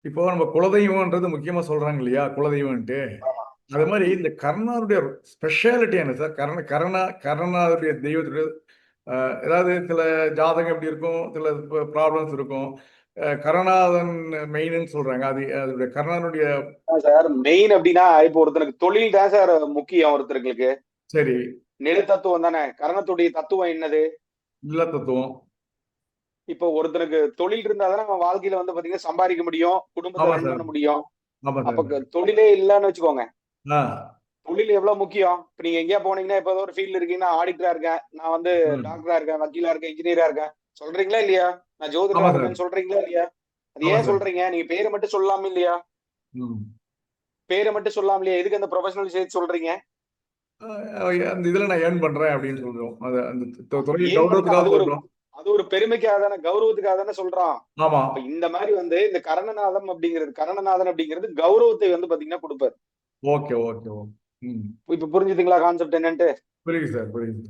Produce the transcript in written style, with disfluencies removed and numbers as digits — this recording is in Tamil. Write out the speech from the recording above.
இப்போ நம்ம குலதெய்வம்ன்றது முக்கியமா சொல்றாங்க இல்லையா, குலதெய்வம்ன்ட்டு. ஆமா. அது மாதிரி ம். இந்த கர்ணனுடைய ஸ்பெஷாலிட்டி என்ன சார்? கர்ணனுடைய தெய்வத்துடைய ஏதாவது சில ஜாதகம் எப்படி இருக்கும், சில ப்ராப்ளம்ஸ் இருக்கும். கருணாதன் மெயின்னு சொல்றாங்க. அது அதோடைய கர்ணனுடைய சார் மெயின் அப்படின்னா இப்போ ஒருத்தனுக்கு தொழில் தான் சார் முக்கியம் ஒருத்தருக்கு. சரி. நில தத்துவம் தானே. கரணத்துடைய தத்துவம் என்னது? இல்ல தத்துவம். இப்போ ஒருத்தனுக்கு தொழில் இருந்தா தானே அவன் வாழ்க்கையில வந்து பாத்தீங்கன்னா சம்பாதிக்க முடியும், குடும்பத்தை ஆமா ரன் சார். பண்ண முடியும். ஆமா அப்ப சார். தொழிலே இல்லைன்னு வச்சுக்கோங்க. ஆ. தொழில் எவ்வளவு முக்கியம்? இப்ப நீங்க எங்கேயா போனீங்கன்னா இப்ப ஏதோ ஒரு ஃபீல்டு இருக்கீங்கன்னா ஆடிட்டரா இருக்கேன், நான் வந்து ம். டாக்டரா இருக்கேன், வக்கீலா இருக்கேன், இன்ஜினியரா இருக்கேன் சொல்றீங்களா இல்லையா? நான் ஆமா ஜோதிடரா சார். இருக்கேன்னு சொல்றீங்களா இல்லையா? அது ஆமா ஏன் சார். சொல்றீங்க? நீங்க பேரை மட்டும் சொல்லலாம் இல்லையா? ம். பேரை மட்டும் சொல்லலாம் இல்லையா? எதுக்கு அந்த ப்ரொஃபஷனல் சேர்த்து சொல்றீங்க? அந்த இதுல நான் ஏர்ன் பண்றேன் அப்படின்னு சொல்றோம். அது அந்த தொழில் ஏன் பண்றது? கௌரவத்துக்காக சொல்றோம். அது ஒரு பெருமைக்காக தானே, கௌரவத்துக்காக தானே சொல்றான். ஆமா. அப்ப இந்த மாதிரி வந்து இந்த கரணநாதன் அப்படிங்கிறது கௌரவத்தை வந்து பாத்தீங்கன்னா கொடுப்பாரு. Okay, okay, okay. ம். இப்ப புரிஞ்சுதுங்களா கான்செப்ட் என்னன்ட்டு? புரியுது சார், புரியுது.